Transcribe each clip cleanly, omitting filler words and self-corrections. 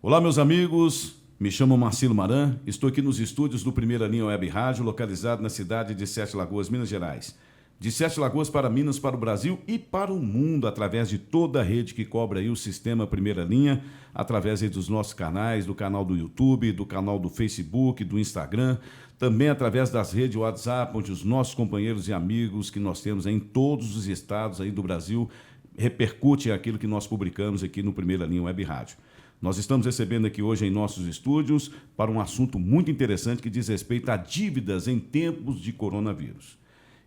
Olá, meus amigos. Me chamo Marcelo Maran. Estou aqui nos estúdios do Primeira Linha Web Rádio, localizado na cidade de Sete Lagoas, Minas Gerais. De Sete Lagoas para Minas, para o Brasil e para o mundo, através de toda a rede que cobre aí o sistema Primeira Linha, através aí dos nossos canais, do canal do YouTube, do canal do Facebook, do Instagram, também através das redes WhatsApp, onde os nossos companheiros e amigos que nós temos aí em todos os estados aí do Brasil repercutem aquilo que nós publicamos aqui no Primeira Linha Web Rádio. Nós estamos recebendo aqui hoje em nossos estúdios para um assunto muito interessante que diz respeito a dívidas em tempos de coronavírus.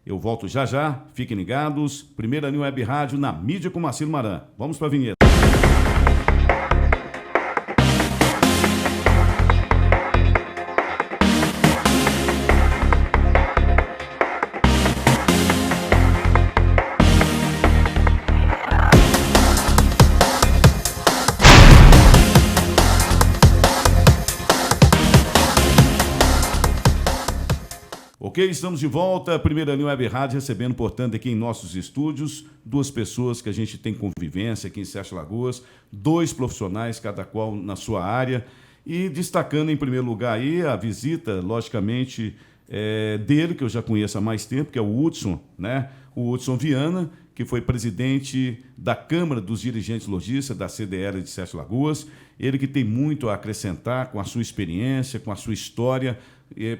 Eu volto já já, fiquem ligados. Primeira Linha Web Rádio na mídia com Marcelo Maran. Vamos para a vinheta. Ok, estamos de volta, Primeira Linha Web Rádio, recebendo, portanto, aqui em nossos estúdios, duas pessoas que a gente tem convivência aqui em Sete Lagoas, dois profissionais, cada qual na sua área, e destacando em primeiro lugar aí a visita, logicamente, dele, que eu já conheço há mais tempo, que é o Hudson, né? O Hudson Viana, que foi presidente da Câmara dos Dirigentes Lojistas, da CDL de Sete Lagoas, ele que tem muito a acrescentar com a sua experiência, com a sua história,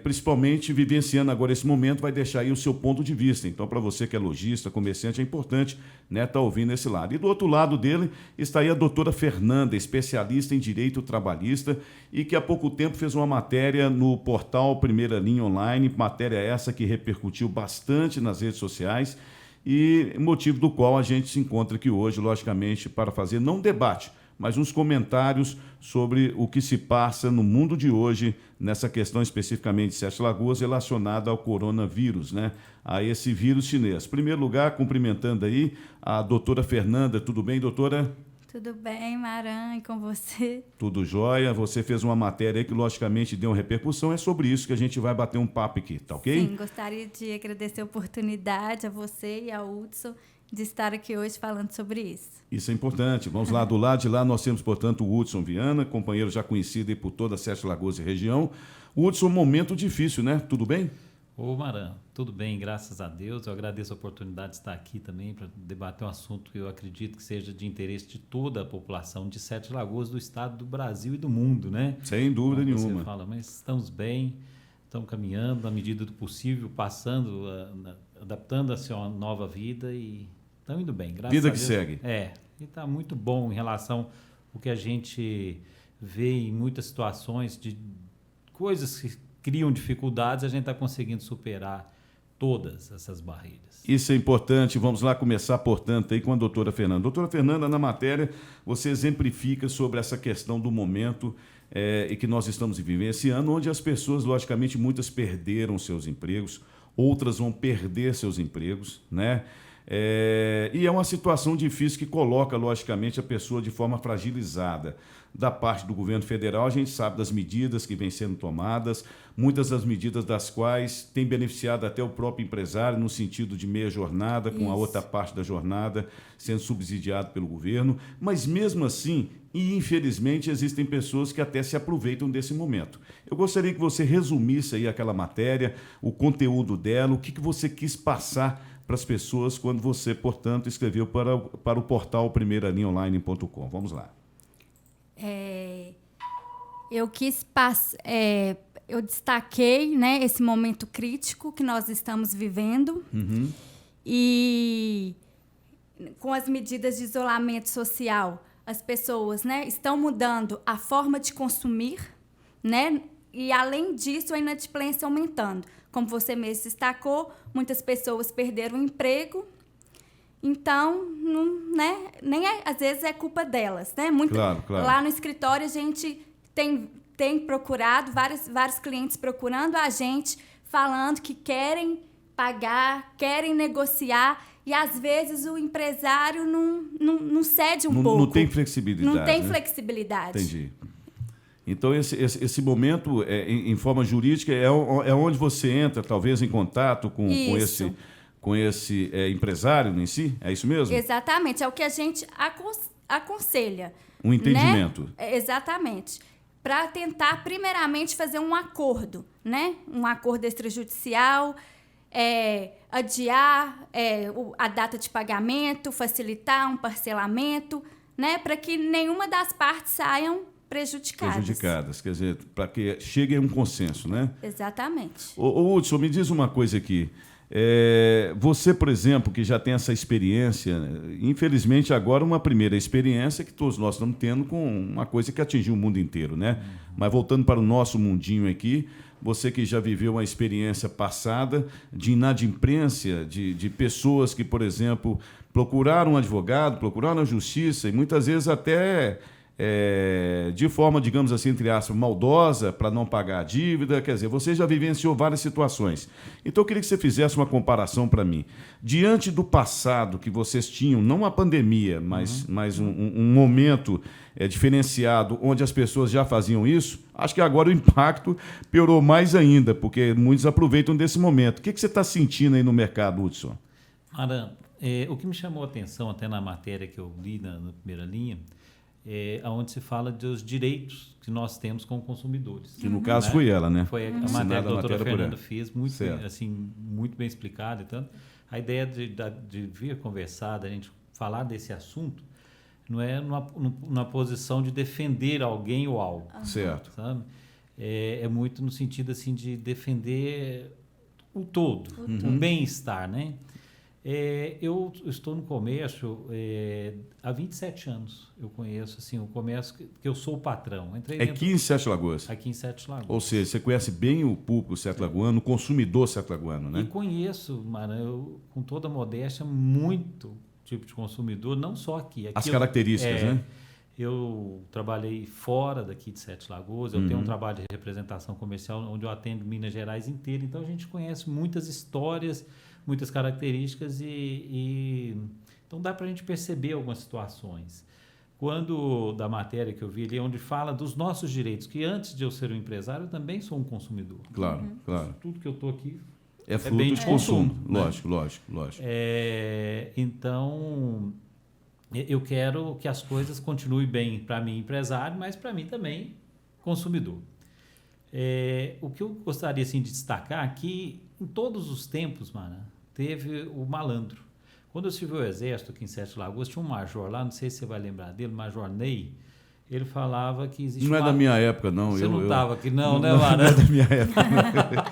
principalmente vivenciando agora esse momento, vai deixar aí o seu ponto de vista. Então, para você que é lojista, comerciante, é importante, né, estar ouvindo esse lado. E do outro lado dele está aí a doutora Fernanda, especialista em direito trabalhista, e que há pouco tempo fez uma matéria no portal Primeira Linha Online, matéria essa que repercutiu bastante nas redes sociais, e motivo do qual a gente se encontra aqui hoje, logicamente, para fazer não debate, mas uns comentários sobre o que se passa no mundo de hoje, nessa questão especificamente de Sete Lagoas, relacionada ao coronavírus, né? A esse vírus chinês. Em primeiro lugar, cumprimentando aí a doutora Fernanda. Tudo bem, doutora? Tudo bem, Maran, e com você? Tudo jóia. Você fez uma matéria aí que, logicamente, deu uma repercussão. É sobre isso que a gente vai bater um papo aqui, tá ok? Sim, gostaria de agradecer a oportunidade a você e ao Hudson de estar aqui hoje falando sobre isso. Isso é importante. Vamos lá, do lado de lá nós temos, portanto, o Hudson Viana, companheiro já conhecido aí por toda a Sete Lagoas e região. Hudson, um momento difícil, né? Tudo bem? Ô Maran, tudo bem, graças a Deus. Eu agradeço a oportunidade de estar aqui também para debater um assunto que eu acredito que seja de interesse de toda a população de Sete Lagoas, do estado, do Brasil e do mundo, né? Sem dúvida nenhuma. Você fala, mas estamos bem, estamos caminhando na medida do possível, passando, adaptando-se a uma nova vida e estamos indo bem, graças vida a Deus. Vida que segue. E está muito bom em relação ao que a gente vê em muitas situações de coisas que criam dificuldades, a gente está conseguindo superar todas essas barreiras. Isso é importante. Vamos lá começar, portanto, aí com a doutora Fernanda. Doutora Fernanda, na matéria, você exemplifica sobre essa questão do momento e que nós estamos vivendo esse ano, onde as pessoas, logicamente, muitas perderam seus empregos, outras vão perder seus empregos, né? E é uma situação difícil que coloca, logicamente, a pessoa de forma fragilizada. Da parte do governo federal, a gente sabe das medidas que vêm sendo tomadas, muitas das medidas das quais têm beneficiado até o próprio empresário, no sentido de meia jornada, com a outra parte da jornada sendo subsidiado pelo governo, mas mesmo assim, e infelizmente, existem pessoas que até se aproveitam desse momento. Eu gostaria que você resumisse aí aquela matéria, o conteúdo dela, o que você quis passar para as pessoas quando você, portanto, escreveu para o portal primeiralinhaonline.com. Vamos lá. Eu destaquei, né, esse momento crítico que nós estamos vivendo e com as medidas de isolamento social, as pessoas, né, estão mudando a forma de consumir, né, e além disso a inadimplência aumentando. Como você mesmo destacou, muitas pessoas perderam o emprego. Então, às vezes é culpa delas, né? Claro. Lá no escritório a gente tem procurado, vários clientes procurando a gente, falando que querem pagar, querem negociar, e às vezes o empresário não cede pouco. Não tem flexibilidade. Não tem flexibilidade. Entendi. Então, esse momento, em forma jurídica, é onde você entra, talvez, em contato com esse empresário em si? É isso mesmo? Exatamente. É o que a gente aconselha. Um entendimento. Né? Exatamente. Para tentar, primeiramente, fazer um acordo, né? Um acordo extrajudicial, adiar a data de pagamento, facilitar um parcelamento, né? Para que nenhuma das partes saiam prejudicadas. Quer dizer, para que chegue a um consenso, né? Exatamente. Ô Hudson, me diz uma coisa aqui. Você, por exemplo, que já tem essa experiência, infelizmente agora uma primeira experiência que todos nós estamos tendo com uma coisa que atingiu o mundo inteiro, né? Mas voltando para o nosso mundinho aqui, você que já viveu uma experiência passada de inadimplência, de pessoas que, por exemplo, procuraram um advogado, procuraram a justiça e muitas vezes até de forma, digamos assim, entre aspas, maldosa, para não pagar a dívida. Quer dizer, você já vivenciou várias situações. Então, eu queria que você fizesse uma comparação para mim. Diante do passado que vocês tinham, não a pandemia, mas um momento diferenciado, onde as pessoas já faziam isso, acho que agora o impacto piorou mais ainda, porque muitos aproveitam desse momento. O que você está sentindo aí no mercado, Hudson? Aran, o que me chamou a atenção, até na matéria que eu li na primeira linha, onde se fala dos direitos que nós temos como consumidores. Que no caso foi ela, né? Foi a matéria que a doutora Fernanda fez, muito bem, assim, muito bem explicada. Então, a ideia de vir conversar, da gente falar desse assunto, não é numa posição de defender alguém ou algo. Certo. Sabe? É muito no sentido assim, de defender o todo, o bem-estar, né? Eu estou no comércio há 27 anos. Eu conheço assim, o comércio que eu sou o patrão. Aqui em Sete Lagoas? Aqui em Sete Lagoas. Ou seja, você conhece bem o público sete-lagoano, o consumidor sete-lagoano, né? E conheço, Maran, com toda modéstia, muito tipo de consumidor, não só aqui. As características, né? Eu trabalhei fora daqui de Sete Lagoas, eu tenho um trabalho de representação comercial onde eu atendo Minas Gerais inteira, então a gente conhece muitas histórias, muitas características então dá para a gente perceber algumas situações. Quando, da matéria que eu vi ali, onde fala dos nossos direitos, que antes de eu ser um empresário, eu também sou um consumidor. Claro, claro. Tudo que eu estou aqui é fruto bem de consumo. Né? Lógico. Então, eu quero que as coisas continuem bem para mim, empresário, mas para mim também, consumidor. O que eu gostaria assim, de destacar aqui, em todos os tempos, Mara, teve o malandro. Quando eu servi o Exército aqui em Sete Lagoas, tinha um major lá, não sei se você vai lembrar dele, o Major Ney. Ele falava que existe Não é da minha época, não. Você não estava aqui, não, né, Mara? Não é da minha época, não.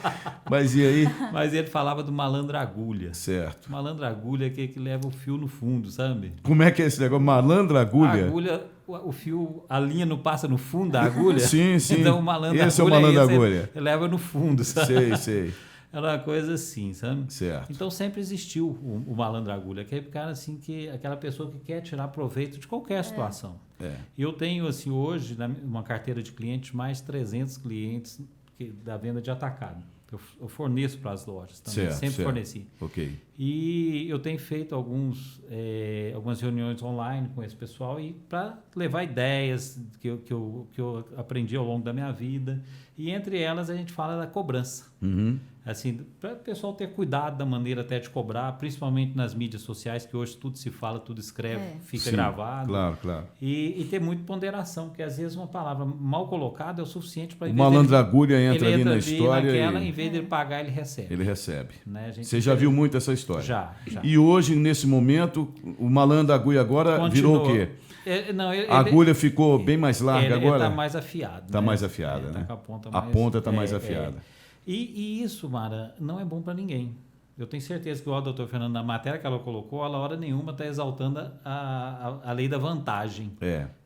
Mas e aí? Mas ele falava do malandro agulha. Certo. O malandro agulha é aquele que leva o fio no fundo, sabe? Como é que é esse negócio? Malandro agulha? A agulha, o fio, a linha não passa no fundo da agulha? Sim. Então o malandro esse agulha é o malandro agulha. Ele leva no fundo, sabe? Sei. Era uma coisa assim, sabe? Certo. Então sempre existiu o malandro agulha, aquele cara assim, aquela pessoa que quer tirar proveito de qualquer situação. E eu tenho assim hoje uma carteira de clientes, mais 300 clientes da venda de atacado. Eu forneço para as lojas também, sempre forneci. Ok. E eu tenho feito algumas reuniões online com esse pessoal para levar ideias que eu aprendi ao longo da minha vida. E entre elas a gente fala da cobrança. Assim, para o pessoal ter cuidado da maneira até de cobrar, principalmente nas mídias sociais, que hoje tudo se fala, tudo escreve, fica gravado. Claro. E ter muita ponderação, porque às vezes uma palavra mal colocada é o suficiente para... O malandro agulha entra ali na história em vez dele pagar, ele recebe. Ele recebe. Né? Você já viu muito essa história? Já. E hoje, nesse momento, o malandro agulha agora virou o quê? A agulha ficou bem mais larga agora? Ele está mais afiado. Está mais afiada, né? Tá com a ponta está mais afiada. E isso, Mara, não é bom para ninguém. Eu tenho certeza que o doutor Fernando, na matéria que ela colocou, ela hora nenhuma está exaltando a lei da vantagem.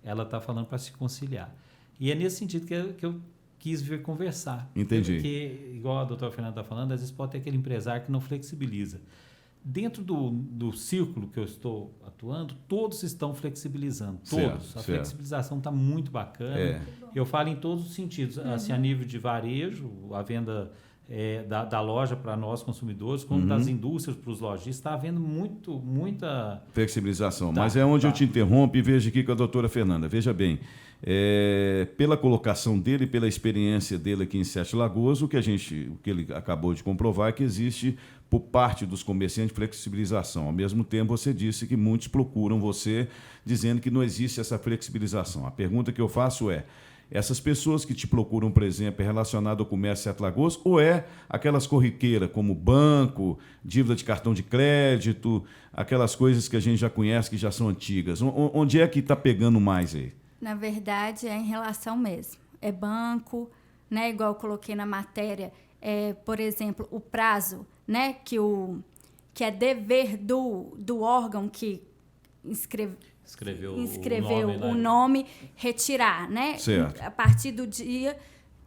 Ela está falando para se conciliar. E é nesse sentido que eu quis vir conversar. Entendi. Porque, igual a doutora Fernanda está falando, às vezes pode ter aquele empresário que não flexibiliza. Dentro do círculo que eu estou atuando, todos estão flexibilizando. Todos. A flexibilização está muito bacana. Eu falo em todos os sentidos. Assim, a nível de varejo, a venda da loja para nós consumidores, como das indústrias para os lojistas. Está havendo muita flexibilização. Mas é onde eu te interrompo e vejo aqui com a doutora Fernanda. Veja bem, pela colocação dele, pela experiência dele aqui em Sete Lagoas, o que ele acabou de comprovar é que existe, por parte dos comerciantes, flexibilização. Ao mesmo tempo, você disse que muitos procuram você dizendo que não existe essa flexibilização. A pergunta que eu faço é: essas pessoas que te procuram, por exemplo, é relacionado ao comércio Sete Lagoas ou é aquelas corriqueiras como banco, dívida de cartão de crédito, aquelas coisas que a gente já conhece, que já são antigas? Onde é que está pegando mais aí? Na verdade, é em relação mesmo. É banco, né? Igual eu coloquei na matéria, por exemplo, o prazo, né? Que é dever do órgão que escreveu o nome, retirar, né? Certo. A partir do dia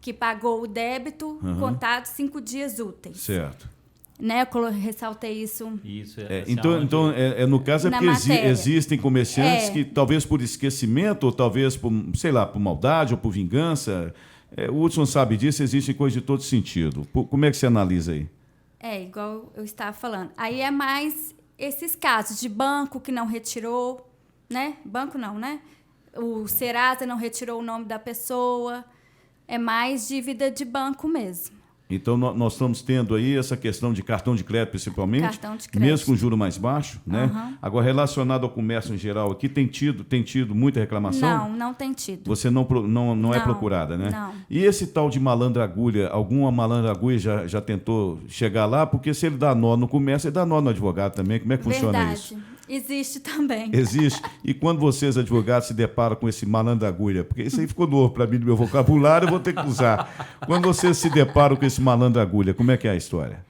que pagou o débito, contado 5 dias úteis. Certo. Né? Eu ressaltei isso. Então, no caso, é porque existem comerciantes que, talvez por esquecimento, ou talvez por, sei lá, por maldade ou por vingança, o Hudson sabe disso, existe coisa de todo sentido. Como é que você analisa aí? Igual eu estava falando. Aí é mais esses casos de banco que não retirou, né? Banco não, né? O Serasa não retirou o nome da pessoa. É mais dívida de banco mesmo. Então, nós estamos tendo aí essa questão de cartão de crédito, principalmente, cartão de crédito, mesmo com juro mais baixo, né? Agora, relacionado ao comércio em geral aqui, tem tido muita reclamação? Não tem tido. Você não é procurada, né? Não. E esse tal de malandra agulha, alguma malandra agulha já tentou chegar lá? Porque se ele dá nó no comércio, ele dá nó no advogado também. Como é que funciona isso? Existe também. Existe. E quando vocês, advogados, se deparam com esse malandro agulha, porque isso aí ficou novo para mim no meu vocabulário, eu vou ter que usar. Quando vocês se deparam com esse malandro agulha, como é que é a história?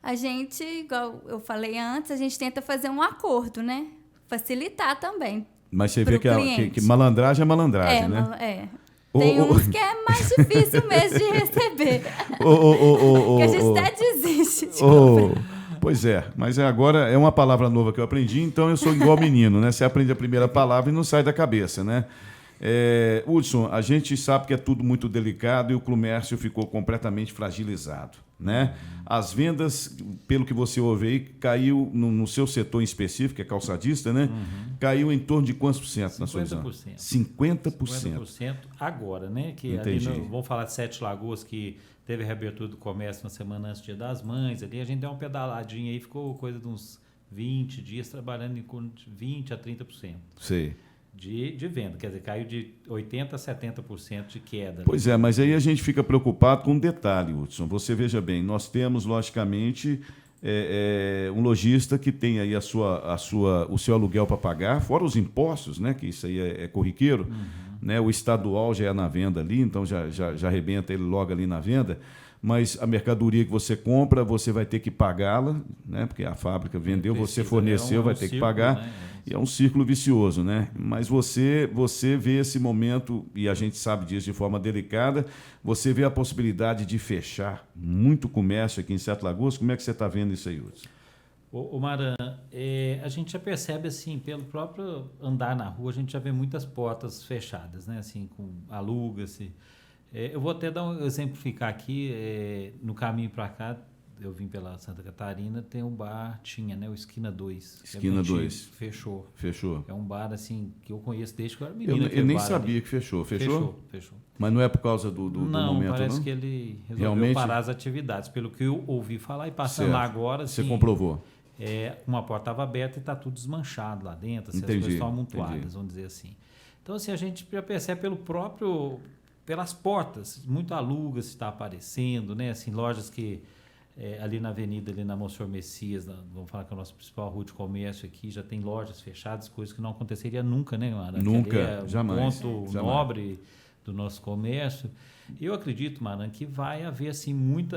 A gente, igual eu falei antes, a gente tenta fazer um acordo, né? Facilitar também. Mas você vê que malandragem é malandragem, né? Tem uns que é mais difícil mesmo de receber. Que a gente até desiste de comprar. Pois é, mas agora é uma palavra nova que eu aprendi, então eu sou igual menino, né? Você aprende a primeira palavra e não sai da cabeça, né? Hudson, a gente sabe que é tudo muito delicado e o comércio ficou completamente fragilizado, né? As vendas, pelo que você ouve aí, caiu no seu setor em específico, que é calçadista, né? Caiu em torno de quantos por cento na sua visão? 50%. 50% agora, né? Que Entendi. Ali vamos falar de Sete Lagoas, que teve a reabertura do comércio na semana antes do Dia das Mães. Ali a gente deu uma pedaladinha aí, ficou coisa de uns 20 dias trabalhando em 20% a 30%. Sei. De venda, quer dizer, caiu de 80% a 70% de queda. Pois é, mas aí a gente fica preocupado com um detalhe, Hudson. Você veja bem, nós temos, logicamente, um lojista que tem aí o seu aluguel para pagar, fora os impostos, né, que isso aí é corriqueiro, né, o estadual já é na venda ali, então já arrebenta ele logo ali na venda, mas a mercadoria que você compra, você vai ter que pagá-la, né, porque a fábrica vendeu, você forneceu, vai ter que pagar, né? E é um círculo vicioso, né? Mas você vê esse momento, e a gente sabe disso de forma delicada, você vê a possibilidade de fechar muito comércio aqui em Sete Lagoas. Como é que você está vendo isso aí, Hudson? Ô Maran, a gente já percebe, assim, pelo próprio andar na rua, a gente já vê muitas portas fechadas, né? Assim, com aluga-se. Eu vou até exemplificar aqui, no caminho para cá, eu vim pela Santa Catarina, tem um bar, né, o Esquina 2. Esquina 2. Fechou. É um bar, assim, que eu conheço desde que eu era menino. Eu nem sabia que fechou. Fechou? Mas não é por causa do momento, não? Parece que ele resolveu parar as atividades. Pelo que eu ouvi falar e passando lá agora... Você comprovou? Uma porta estava aberta e está tudo desmanchado lá dentro, assim, as coisas estão amontoadas, vamos dizer assim. Então, assim, a gente já percebe pelas portas, muito aluga-se está aparecendo, né? Assim, lojas que... ali na avenida, ali na Monsenhor Messias, vamos falar que é o nosso principal rua de comércio aqui, já tem lojas fechadas, coisas que não aconteceria nunca, né, Mara? Nunca, jamais. Ponto nobre do nosso comércio. Eu acredito, Maran, que vai haver, assim,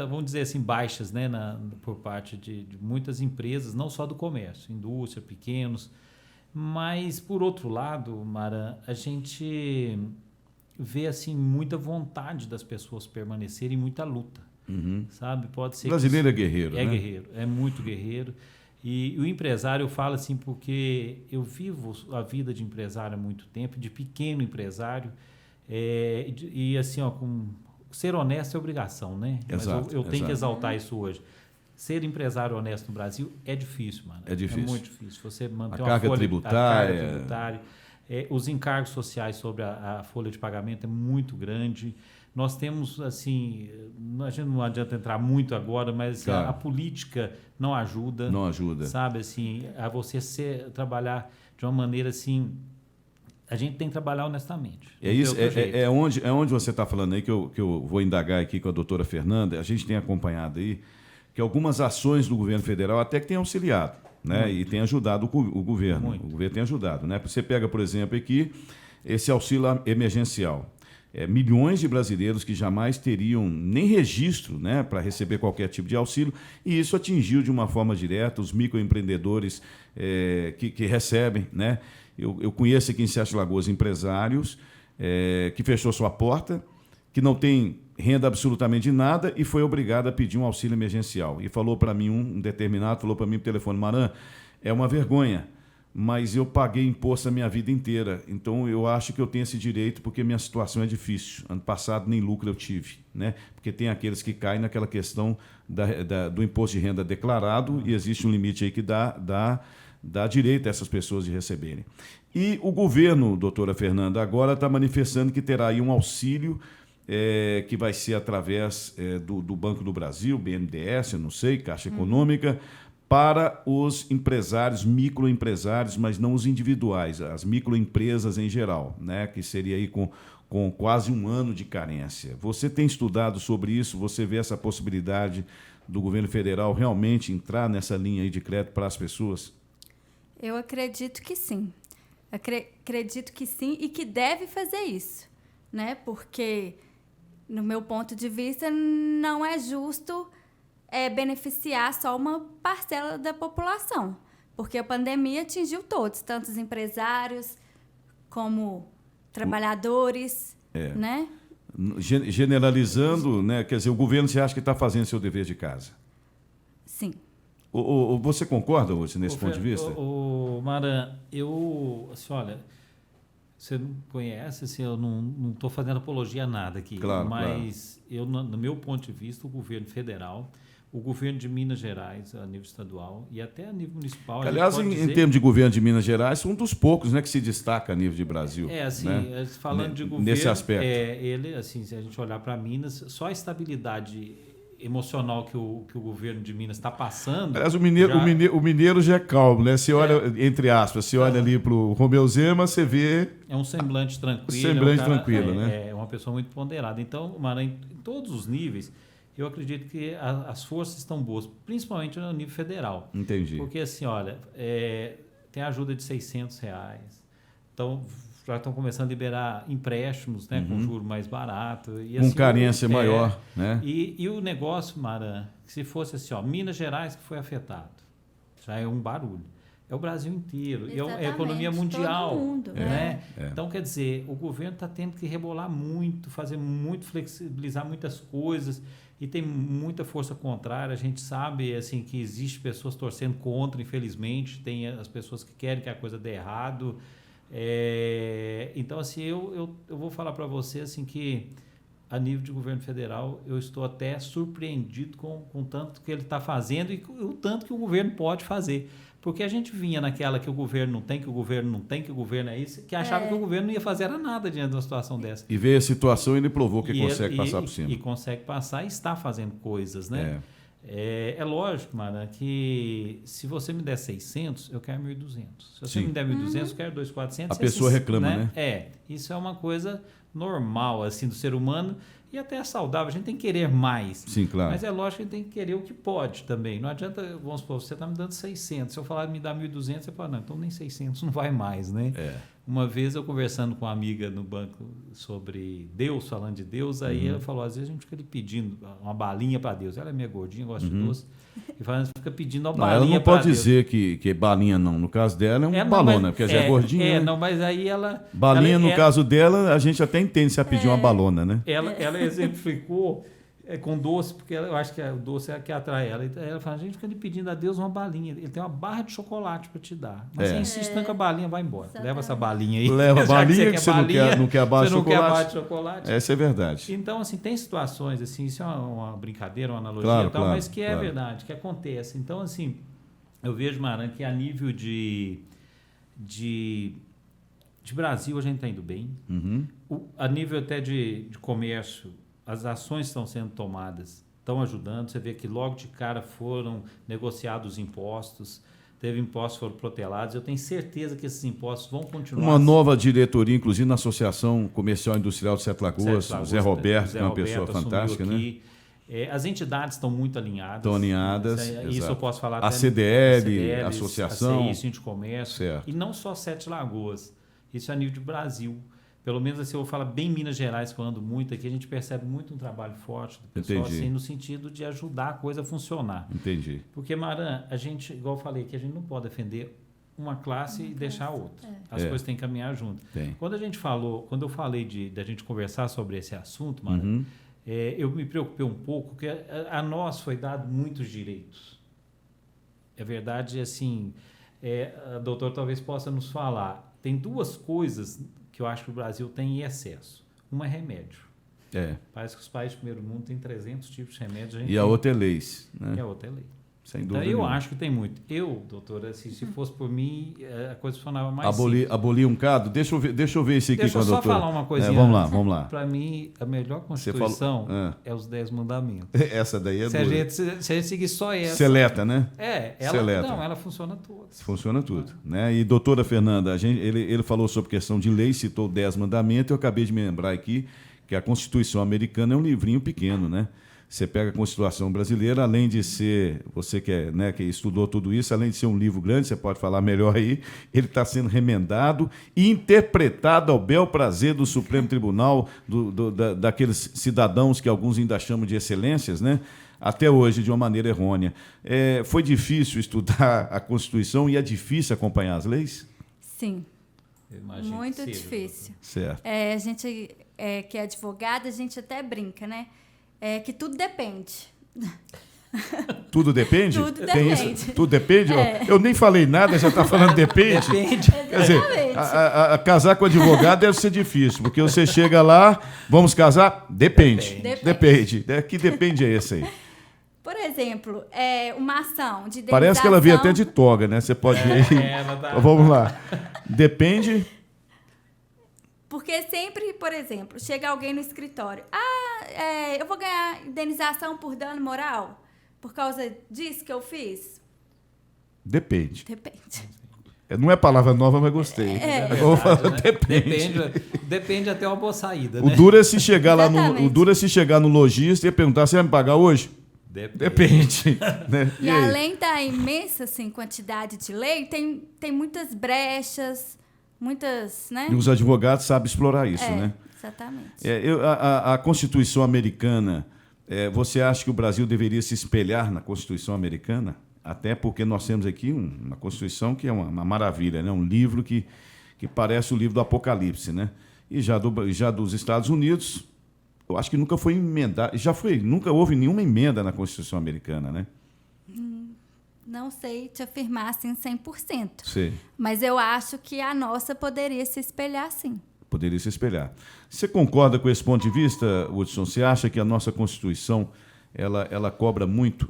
vamos dizer assim, baixas, né, por parte de muitas empresas, não só do comércio, indústria, pequenos, mas, por outro lado, Maran, a gente vê, assim, muita vontade das pessoas permanecerem, muita luta. Sabe? Pode ser. O brasileiro é guerreiro, né? Guerreiro, é muito guerreiro. E o empresário, eu falo assim porque eu vivo a vida de empresário há muito tempo, de pequeno empresário, e assim, ó, ser honesto é obrigação, né? Exato, Mas eu tenho que exato. exaltar isso hoje. Ser empresário honesto no Brasil é difícil, mano. É difícil. É muito difícil. Você manter A uma carga folha, tributária. a carga tributária, os encargos sociais sobre a folha de pagamento é muito grande. Nós temos, assim, a gente não adianta entrar muito agora, mas Claro. a política não ajuda. Não ajuda. Sabe, assim, a você trabalhar de uma maneira, assim, a gente tem que trabalhar honestamente. É não tem isso, outro jeito. é onde você está falando aí, que eu vou indagar aqui com a doutora Fernanda. A gente tem acompanhado aí que algumas ações do governo federal até que tem auxiliado, né? E tem ajudado o governo. Muito. O governo tem ajudado, né? Você pega, por exemplo, aqui esse auxílio emergencial. Milhões de brasileiros que jamais teriam nem registro, né, para receber qualquer tipo de auxílio, e isso atingiu de uma forma direta os microempreendedores que recebem, né? Eu conheço aqui em Sete Lagoas empresários que fechou sua porta, que não tem renda absolutamente de nada e foi obrigado a pedir um auxílio emergencial. E falou para mim, um determinado, falou para mim por telefone: Maran, é uma vergonha, mas eu paguei imposto a minha vida inteira, então eu acho que eu tenho esse direito porque minha situação é difícil. Ano passado nem lucro eu tive, né? Porque tem aqueles que caem naquela questão do imposto de renda declarado e existe um limite aí que dá direito a essas pessoas de receberem. E o governo, doutora Fernanda, agora está manifestando que terá aí um auxílio que vai ser através do Banco do Brasil, BNDES, eu não sei, Caixa Econômica, para os empresários, microempresários, mas não os individuais, as microempresas em geral, né? Que seria aí com quase um ano de carência. Você tem estudado sobre isso? Você vê essa possibilidade do governo federal realmente entrar nessa linha aí de crédito para as pessoas? Eu acredito que sim. Acredito que sim e que deve fazer isso, né? Porque, no meu ponto de vista, não é justo beneficiar só uma parcela da população, porque a pandemia atingiu todos, tanto os empresários como trabalhadores, né? Generalizando, né? Quer dizer, o governo, você acha que está fazendo seu dever de casa? Sim. Você concorda, hoje nesse ponto de vista? Maran, assim, olha, você não conhece, assim, eu não estou fazendo apologia a nada aqui, Claro, mas eu, no meu ponto de vista, o governo federal, o governo de Minas Gerais, a nível estadual e até a nível municipal. Aliás, em termos de governo de Minas Gerais, um dos poucos, né, que se destaca a nível de Brasil. Assim, né? Falando de governo, nesse aspecto. Ele, assim, se a gente olhar para Minas, só a estabilidade emocional que o governo de Minas está passando. Aliás, o mineiro já é calmo, né? Você olha, entre aspas, você olha ali para o Romeu Zema, você vê. É um semblante tranquilo. Tranquilo, né? É uma pessoa muito ponderada. Então, Maran, em todos os níveis, eu acredito que as forças estão boas, principalmente no nível federal. Entendi. Porque, assim, olha, tem ajuda de R$600. Então, já estão começando a liberar empréstimos, né, com juro mais barato. E, com assim, carência maior, né? E o negócio, Maran, que se fosse assim, Minas Gerais que foi afetado, já é um barulho. É o Brasil inteiro, é a economia mundial. Todo mundo, né? Então, quer dizer, o governo está tendo que rebolar muito, fazer muito, flexibilizar muitas coisas e tem muita força contrária. A gente sabe assim, que existe pessoas torcendo contra, infelizmente, tem as pessoas que querem que a coisa dê errado. Então, assim, eu vou falar para você assim, que a nível de governo federal, eu estou até surpreendido com o tanto que ele está fazendo e o tanto que o governo pode fazer. Porque a gente vinha naquela que o governo não tem, que o governo não tem, que o governo é isso, que achava que o governo não ia fazer nada diante de uma situação dessa. E veio a situação e ele provou que consegue passar por cima. E consegue passar e está fazendo coisas, né? É lógico, Mara, que se você me der 600, eu quero 1.200. Se você me der 1.200, eu quero 2.400. A pessoa reclama, né? Isso é uma coisa normal, assim, do ser humano e até saudável. A gente tem que querer mais. Sim, claro. Mas é lógico que a gente tem que querer o que pode também. Não adianta, vamos supor, você está me dando 600. Se eu falar me dá 1.200, você fala, não, então nem 600 não vai mais, né? Uma vez eu conversando com uma amiga no banco sobre Deus, falando de Deus, aí ela falou, às vezes a gente fica ali pedindo uma balinha para Deus. Ela é minha gordinha, gosta de doce. E fica pedindo uma balinha para Deus. Ela não pode dizer que é balinha, não. No caso dela é balona, porque já é gordinha. Não, mas aí ela... Balinha, no caso dela, a gente até entende se ela pedir uma balona, né? Ela exemplificou com doce, porque eu acho que o doce é que atrai ela. E ela fala, a gente fica lhe pedindo a Deus uma balinha. Ele tem uma barra de chocolate para te dar. Mas você insiste tanto com a balinha, vai embora. Exatamente. Leva essa balinha aí. Leva a balinha, que você não quer a barra de chocolate. Você não quer a barra de chocolate. chocolate. Essa é verdade. Então, assim, tem situações, assim, isso é uma brincadeira, uma analogia Claro, e tal, claro, mas que é claro. verdade, que acontece. Então, assim, eu vejo, Maran, que a nível de Brasil a gente está indo bem. Uhum. A nível até de comércio, as ações estão sendo tomadas, estão ajudando. Você vê que logo de cara foram negociados impostos, teve impostos que foram protelados. Eu tenho certeza que esses impostos vão continuar. Uma nova diretoria, inclusive na Associação Comercial e Industrial de Sete Lagoas, o Zé Roberto, que é uma pessoa fantástica, né? As entidades estão muito alinhadas. Estão alinhadas. Isso eu posso falar. A CDL, a Associação. A CI, de Comércio. Certo. E não só Sete Lagoas. Isso é a nível de Brasil. Pelo menos assim, eu vou falar bem Minas Gerais, que eu ando muito aqui, a gente percebe muito um trabalho forte do pessoal, assim, no sentido de ajudar a coisa a funcionar. Entendi. Porque, Maran, a gente, igual eu falei, que a gente não pode defender uma classe e deixar a outra. As coisas têm que caminhar junto. Quando eu falei da gente conversar sobre esse assunto, Maran, eu me preocupei um pouco, porque a nós foi dado muitos direitos. É verdade, assim, a doutora talvez possa nos falar. Tem duas coisas que eu acho que o Brasil tem em excesso. Uma é remédio. Parece que os países do primeiro mundo têm 300 tipos de remédios. E a outra é leis. Né? E a outra é lei. Sem dúvida. Então, eu acho que tem muito. Doutora, se fosse por mim, a coisa funcionava mais abolir um bocado? Deixa eu ver esse aqui com a doutora. Deixa eu só falar uma coisinha. Vamos lá. Para mim, a melhor Constituição é os 10 mandamentos. Essa daí é dura. Se a gente seguir só essa... Seleta, né? Ela funciona toda. Funciona tudo. Né? E doutora Fernanda, ele falou sobre questão de lei, citou 10 mandamentos, eu acabei de me lembrar aqui que a Constituição americana é um livrinho pequeno, né? Você pega a Constituição brasileira, além de ser, você que estudou tudo isso, além de ser um livro grande, você pode falar melhor aí, ele está sendo remendado e interpretado ao bel prazer do Supremo Tribunal, daqueles cidadãos que alguns ainda chamam de excelências, né? Até hoje, de uma maneira errônea. Foi difícil estudar a Constituição e é difícil acompanhar as leis? Sim. Muito difícil. Certo. A gente que é advogada, a gente até brinca, né? Que tudo depende. Tudo depende? Tudo Tem depende. Isso? Tudo depende? Eu nem falei nada, já está falando depende. Depende. Quer dizer, casar com advogado deve ser difícil, porque você chega lá, vamos casar? Depende. Depende. Que depende é esse aí? Por exemplo, uma ação de indenização... Parece que ela veio até de toga, né? Você pode ver aí. Vamos lá. Depende... Porque sempre, por exemplo, chega alguém no escritório. Eu vou ganhar indenização por dano moral por causa disso que eu fiz? Depende. Depende. Não é palavra nova, mas gostei. Depende até uma boa saída, né? O duro é se chegar lá no lojista e perguntar: você vai me pagar hoje? Depende. Né? E além da imensa assim, quantidade de lei, tem muitas brechas. Muitas, né? E os advogados sabem explorar isso, né? Exatamente. A Constituição americana, você acha que o Brasil deveria se espelhar na Constituição americana? Até porque nós temos aqui uma Constituição que é uma maravilha, né? Um livro que parece o livro do Apocalipse, né? E já dos Estados Unidos, eu acho que nunca foi emendado, nunca houve nenhuma emenda na Constituição americana, né? Não sei te afirmar assim 100%. Sim. Mas eu acho que a nossa poderia se espelhar, sim. Poderia se espelhar. Você concorda com esse ponto de vista, Hudson? Você acha que a nossa Constituição ela cobra muito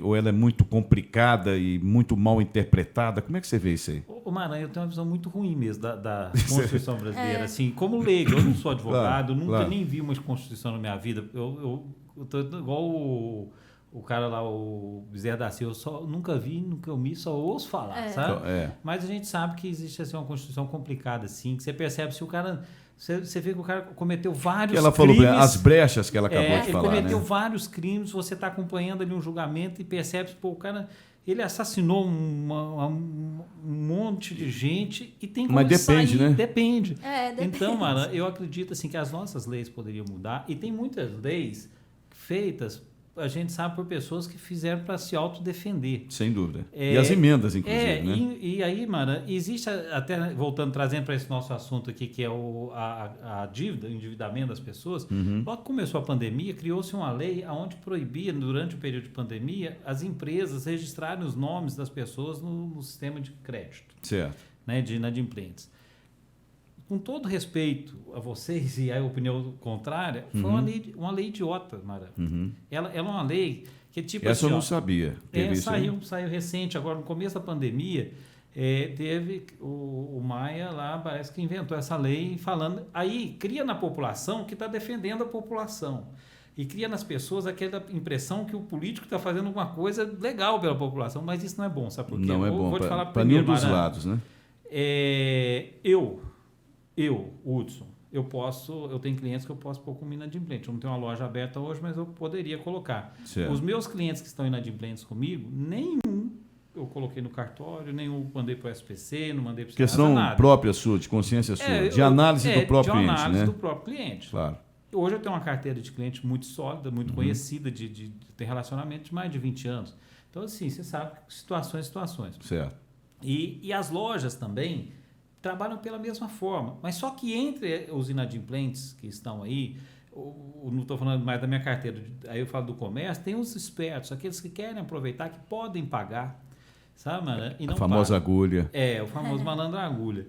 ou ela é muito complicada e muito mal interpretada? Como é que você vê isso aí? O Maranhão, eu tenho uma visão muito ruim mesmo da Constituição brasileira. Assim, como leigo, eu não sou advogado, nunca nem vi uma Constituição na minha vida. Eu tô igual o cara lá, o Bezerra da Silva, eu nunca vi, nunca ouvi, só ouço falar, sabe? Mas a gente sabe que existe assim, uma Constituição complicada, assim, que você percebe se o cara... Você vê que o cara cometeu vários crimes... Ela falou as brechas que ela acabou de falar, ele cometeu vários crimes, você está acompanhando ali um julgamento e percebe que o cara... Ele assassinou um monte de gente e tem como Mas depende, sair. Né? Depende. Depende. Então, Mara, eu acredito assim, que as nossas leis poderiam mudar e tem muitas leis feitas a gente sabe por pessoas que fizeram para se autodefender. Sem dúvida. E as emendas, inclusive, né? E aí, Mara, existe, até voltando, trazendo para esse nosso assunto aqui, que é a dívida, o endividamento das pessoas, logo que começou a pandemia, criou-se uma lei onde proibia, durante o período de pandemia, as empresas registrarem os nomes das pessoas no sistema de crédito. Certo. Né, de inadimplentes. Com todo respeito a vocês e a opinião contrária, foi uma lei idiota, Mara. Ela é uma lei que tipo Essa assim, eu não sabia. Saiu recente, agora no começo da pandemia, teve o Maia lá, parece que inventou essa lei falando, aí cria na população que está defendendo a população. E cria nas pessoas aquela impressão que o político está fazendo alguma coisa legal pela população, mas isso não é bom, sabe por quê? Não é bom para nenhum dos lados, né? Hudson, eu tenho clientes que eu posso pôr como inadimplente. Eu não tenho uma loja aberta hoje, mas eu poderia colocar. Certo. Os meus clientes que estão inadimplentes comigo, nenhum eu coloquei no cartório, nenhum mandei para o SPC, não mandei para o Questão própria sua, de consciência sua, de análise do próprio cliente, né? De análise do próprio cliente. Claro. Hoje eu tenho uma carteira de cliente muito sólida, muito conhecida, de ter relacionamento de mais de 20 anos. Então, assim, você sabe situações. Certo. E as lojas também trabalham pela mesma forma, mas só que entre os inadimplentes que estão aí, não estou falando mais da minha carteira, aí eu falo do comércio, tem os espertos, aqueles que querem aproveitar, que podem pagar, sabe, mano? E não a famosa pagam. agulha. O famoso malandro agulha.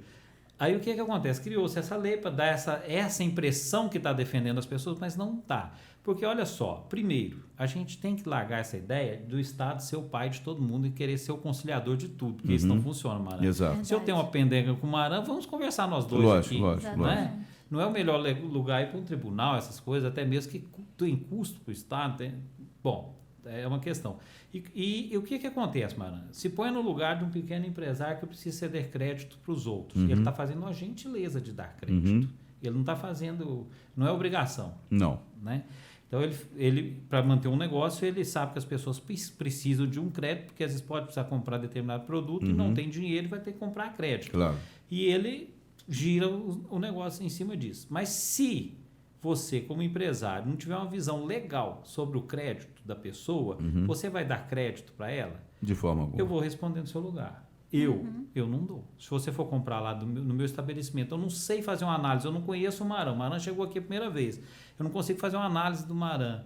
Aí o que acontece? Criou-se essa lei para dar essa impressão que está defendendo as pessoas, mas não está. Porque, olha só, primeiro, a gente tem que largar essa ideia do Estado ser o pai de todo mundo e querer ser o conciliador de tudo, porque isso não funciona, Maran. Exato. Se eu tenho uma pendenga com o Maran, vamos conversar nós dois aqui. Lógico. Não é o melhor lugar ir para um tribunal, essas coisas, até mesmo que tem custo para o Estado. Bom, é uma questão. E o que acontece, Maran? Se põe no lugar de um pequeno empresário que precisa ceder crédito para os outros. Ele está fazendo uma gentileza de dar crédito. Ele não está fazendo... Não é obrigação. Não. Né? Então, ele para manter um negócio, ele sabe que as pessoas precisam de um crédito, porque às vezes pode precisar comprar determinado produto e não tem dinheiro, vai ter que comprar crédito. Claro. E ele gira o negócio em cima disso. Mas se você, como empresário, não tiver uma visão legal sobre o crédito da pessoa, você vai dar crédito para ela? De forma alguma. Eu vou responder no seu lugar. Eu não dou. Se você for comprar lá no meu estabelecimento, eu não sei fazer uma análise, eu não conheço o Maran. O Maran chegou aqui a primeira vez. Eu não consigo fazer uma análise do Maran.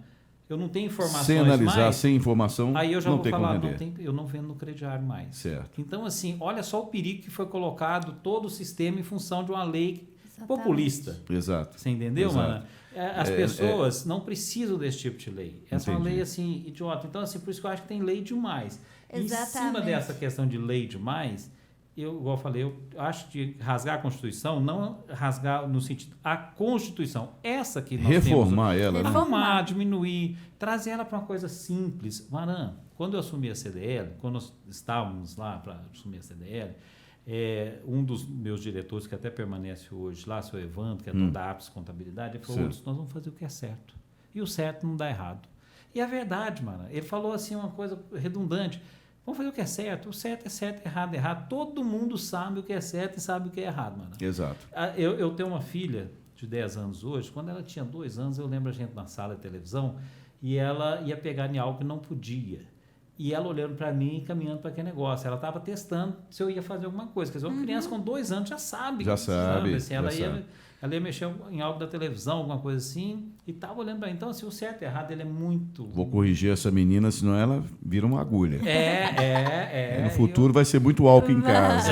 Eu não tenho informações sem analisar, mais, sem informação, aí eu já não vou tem falar, como vender. eu não vendo no crediário mais. Certo. Então, assim, olha só o perigo que foi colocado todo o sistema em função de uma lei populista. Exato. Você entendeu, Exato. Maran? As pessoas não precisam desse tipo de lei. Essa é uma lei, assim, idiota. Então, assim, por isso que eu acho que tem lei demais. Exatamente. Em cima dessa questão de lei demais, igual eu falei, eu acho que rasgar a Constituição, não rasgar no sentido... A Constituição, essa que nós reformar temos... ela, né? Reformar, diminuir, trazer ela para uma coisa simples. Maran, quando eu assumi a CDL, quando nós estávamos lá para assumir a CDL, um dos meus diretores, que até permanece hoje lá, seu Evandro, que é dono da Apps Contabilidade, ele falou, nós vamos fazer o que é certo. E o certo não dá errado. E é verdade, Maran. Ele falou assim uma coisa redundante. Vamos fazer o que é certo. O certo é certo, errado é errado. Todo mundo sabe o que é certo e sabe o que é errado, mano. Exato. Eu tenho uma filha de 10 anos hoje. Quando ela tinha 2 anos, eu lembro a gente na sala de televisão e ela ia pegar em algo que não podia. E ela olhando para mim e caminhando para aquele negócio. Ela estava testando se eu ia fazer alguma coisa. Quer dizer, uma criança com 2 anos já sabe. Já sabe. Assim, ela ia mexer em algo da televisão, alguma coisa assim, e estava olhando para mim. Então, assim, o certo e errado, ele é muito... Vou corrigir essa menina, senão ela vira uma agulha. No futuro vai ser muito álcool em casa.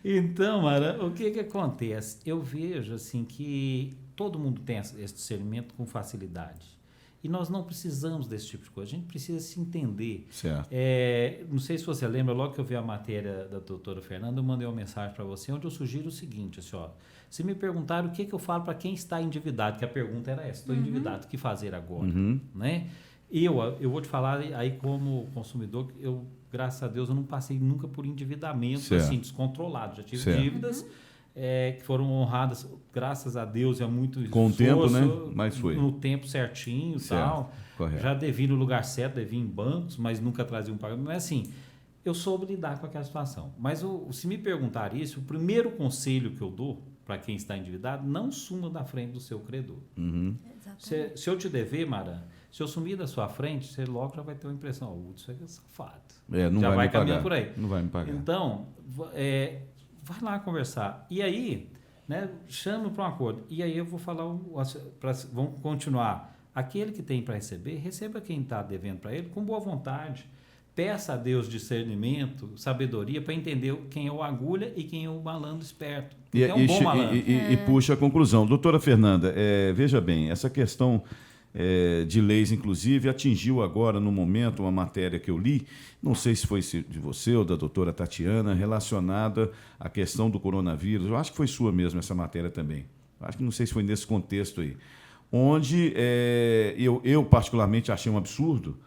Então, Mara, o que acontece? Eu vejo, assim, que todo mundo tem esse discernimento com facilidade. E nós não precisamos desse tipo de coisa. A gente precisa se entender. Certo. Não sei se você lembra, logo que eu vi a matéria da doutora Fernanda, eu mandei uma mensagem para você, onde eu sugiro o seguinte, assim, ó, se me perguntaram o que eu falo para quem está endividado, que a pergunta era essa, estou endividado, o que fazer agora? Né? Eu vou te falar aí como consumidor, graças a Deus, eu não passei nunca por endividamento assim, descontrolado. Já tive dívidas que foram honradas, graças a Deus, é muito com o tempo, né? Mas foi. No tempo certinho e tal. Correto. Já devi no lugar certo, devi em bancos, mas nunca trazia um pagamento. Mas assim, eu soube lidar com aquela situação. Mas se me perguntar isso, o primeiro conselho que eu dou para quem está endividado, não suma da frente do seu credor. Uhum. Se eu te dever, Mara, se eu sumir da sua frente, você logo já vai ter uma impressão, o Hudson é safado. Não já vai me caminhando pagar. por aí. Não vai me pagar. Então, vai lá conversar. E aí, né, chama para um acordo. E aí eu vou falar, vamos continuar. Aquele que tem para receber, receba quem está devendo para ele com boa vontade. Peça a Deus discernimento, sabedoria, para entender quem é o agulha e quem é o malandro esperto. É um bom malandro. E puxa a conclusão. Doutora Fernanda, veja bem, essa questão de leis, inclusive, atingiu agora, no momento, uma matéria que eu li, não sei se foi de você ou da doutora Tatiana, relacionada à questão do coronavírus. Eu acho que foi sua mesmo essa matéria também. Acho que não sei se foi nesse contexto aí. Onde eu particularmente achei um absurdo,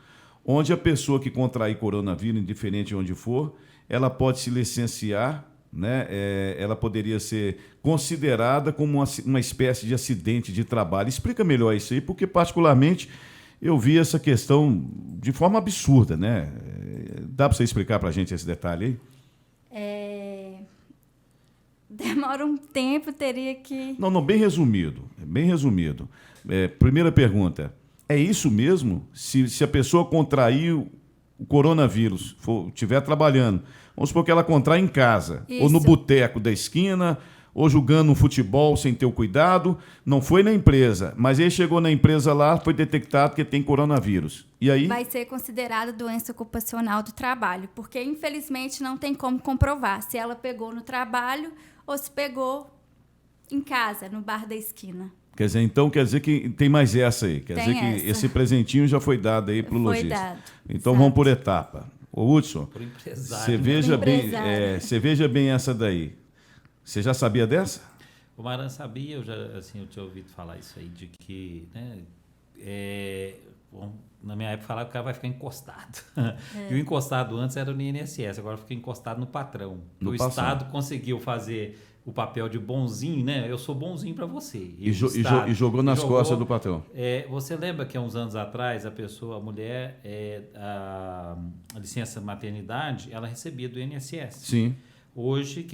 onde a pessoa que contrair coronavírus, indiferente de onde for, ela pode se licenciar, né? Ela poderia ser considerada como uma espécie de acidente de trabalho. Explica melhor isso aí, porque particularmente eu vi essa questão de forma absurda, né? Dá para você explicar para a gente esse detalhe aí? Demora um tempo, teria que... Não, bem resumido. Bem resumido. Primeira pergunta. É isso mesmo? Se a pessoa contrair o coronavírus, estiver trabalhando, vamos supor que ela contrai em casa, isso. Ou no boteco da esquina, ou jogando um futebol sem ter o cuidado, não foi na empresa, mas ele chegou na empresa lá, foi detectado que tem coronavírus. E aí? Vai ser considerada doença ocupacional do trabalho, porque infelizmente não tem como comprovar se ela pegou no trabalho ou se pegou em casa, no bar da esquina. Quer dizer que tem mais essa aí. Quer dizer que esse presentinho já foi dado aí para o lojista. Dado. Então Exato. Vamos por etapa. Ô Hudson, Por empresário. você veja bem essa daí. Você já sabia dessa? O Maran sabia, eu tinha ouvido falar isso aí, de que, né, na minha época falava que o cara vai ficar encostado. E o encostado antes era no INSS, agora fica encostado no patrão. O Estado conseguiu fazer o papel de bonzinho, né? Eu sou bonzinho para você. E jogou nas costas do patrão. Você lembra que há uns anos atrás a mulher, a licença maternidade, ela recebia do INSS. Sim. Hoje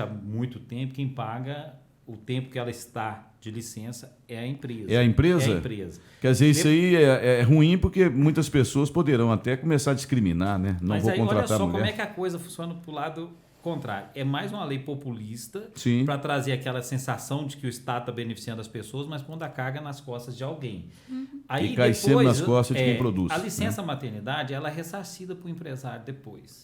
há muito tempo, quem paga o tempo que ela está de licença é a empresa. É a empresa? É a empresa. Quer dizer, isso aí é ruim porque muitas pessoas poderão até começar a discriminar, né? Não vou contratar olha só mulher. como é que a coisa funciona pro lado contrário. É mais uma lei populista para trazer aquela sensação de que o Estado está beneficiando as pessoas, mas pondo a carga nas costas de alguém. Aí, e cai sempre nas costas de quem produz. A licença maternidade ela é ressarcida para o empresário depois.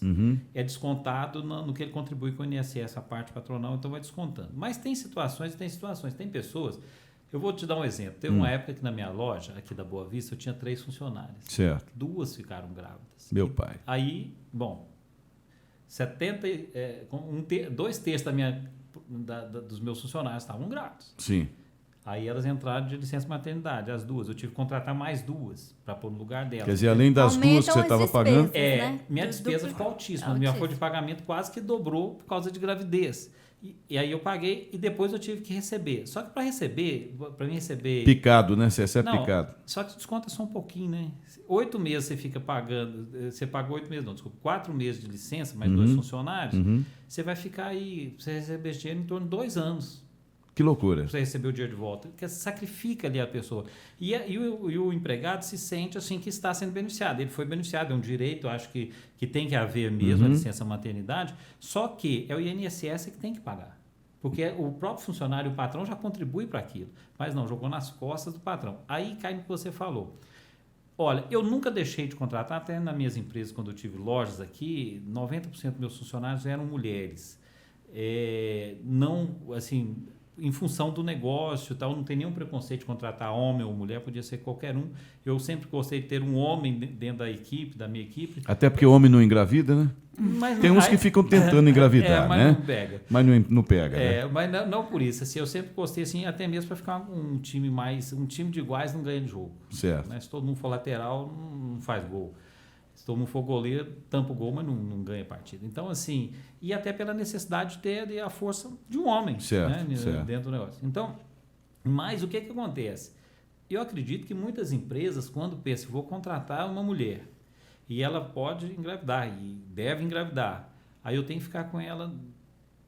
É descontado no que ele contribui com o INSS, a parte patronal, então vai descontando. Mas tem situações. Tem pessoas... Eu vou te dar um exemplo. Teve uma época que na minha loja, aqui da Boa Vista, eu tinha 3 funcionárias. Certo. 2 ficaram grávidas. Meu pai. Aí, 2 terços dos meus funcionários estavam grávidos. Sim. Aí elas entraram de licença maternidade, as 2. Eu tive que contratar mais 2 para pôr no lugar delas. Quer dizer, além das 2 que você estava pagando... Minha despesa ficou altíssima. Minha folha de pagamento quase que dobrou por causa de gravidez. E aí eu paguei e depois eu tive que receber. Só que para mim receber... Picado, né? Você recebe picado. Só que desconta só um pouquinho, né? 8 meses você fica pagando... Você pagou 8 meses, não, desculpa. 4 meses de licença, mais 2 funcionários. Você vai ficar aí... Você receber esse dinheiro em torno de 2 anos. Que loucura. Você receber o dinheiro de volta. Porque sacrifica ali a pessoa. E o empregado se sente assim que está sendo beneficiado. Ele foi beneficiado, é um direito, acho que tem que haver mesmo a licença maternidade. Só que é o INSS que tem que pagar. Porque o próprio funcionário, o patrão, já contribui para aquilo. Mas não, jogou nas costas do patrão. Aí cai no que você falou. Olha, eu nunca deixei de contratar, até nas minhas empresas, quando eu tive lojas aqui, 90% dos meus funcionários eram mulheres. Não, assim... em função do negócio, tal, não tem nenhum preconceito de contratar homem ou mulher, podia ser qualquer um. Eu sempre gostei de ter um homem dentro da minha equipe. Até porque o homem não engravida, né? Tem uns que ficam tentando engravidar, mas né? Não pega. Mas não pega. Né? Mas não por isso. Assim, eu sempre gostei, assim, até mesmo para ficar um time de iguais não ganha de jogo. Certo. Né? Se todo mundo for lateral, não faz gol. Se todo mundo for goleiro, tampa o gol, mas não ganha partida. Então, assim, e até pela necessidade de ter a força de um homem, certo, né, certo. dentro do negócio. Então, mas o que acontece? Eu acredito que muitas empresas, quando pensam, vou contratar uma mulher, e ela pode engravidar, e deve engravidar, aí eu tenho que ficar com ela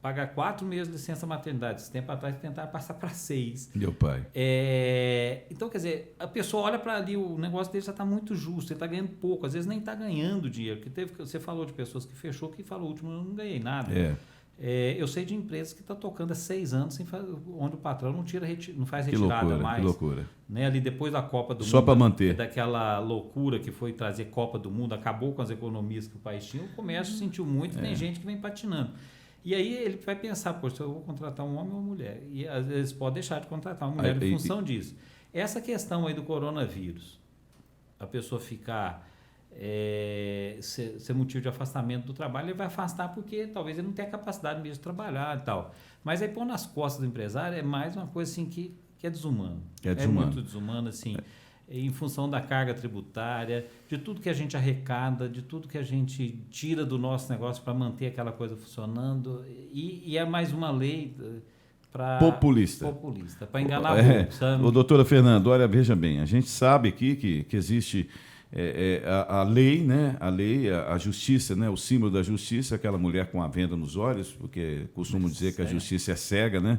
pagar 4 meses de licença maternidade. Esse tempo atrás tentar passar para 6. Meu pai. Então, quer dizer, a pessoa olha para ali, o negócio dele já está muito justo, ele está ganhando pouco, às vezes nem está ganhando dinheiro. Você falou de pessoas que fechou, que falou, o último eu não ganhei nada. Eu sei de empresas que estão tocando há 6 anos, onde o patrão não faz retirada mais. Que loucura. Né? Ali depois da Copa do Mundo. Só para manter. Daquela loucura que foi trazer Copa do Mundo, acabou com as economias que o país tinha, o comércio sentiu muito, tem gente que vem patinando. E aí ele vai pensar, poxa, eu vou contratar um homem ou uma mulher. E às vezes pode deixar de contratar uma mulher em função disso. Essa questão aí do coronavírus, a pessoa ficar... ser motivo de afastamento do trabalho, ele vai afastar porque talvez ele não tenha capacidade mesmo de trabalhar e tal. Mas aí pôr nas costas do empresário é mais uma coisa assim que é desumano. É muito desumano, assim, em função da carga tributária, de tudo que a gente arrecada, de tudo que a gente tira do nosso negócio para manter aquela coisa funcionando. E é mais uma lei populista, para enganar o povo, sabe? Doutora Fernanda, olha, veja bem, a gente sabe aqui que existe a lei, né? A justiça, né? O símbolo da justiça, aquela mulher com a venda nos olhos, porque costumo dizer que a justiça é cega, né?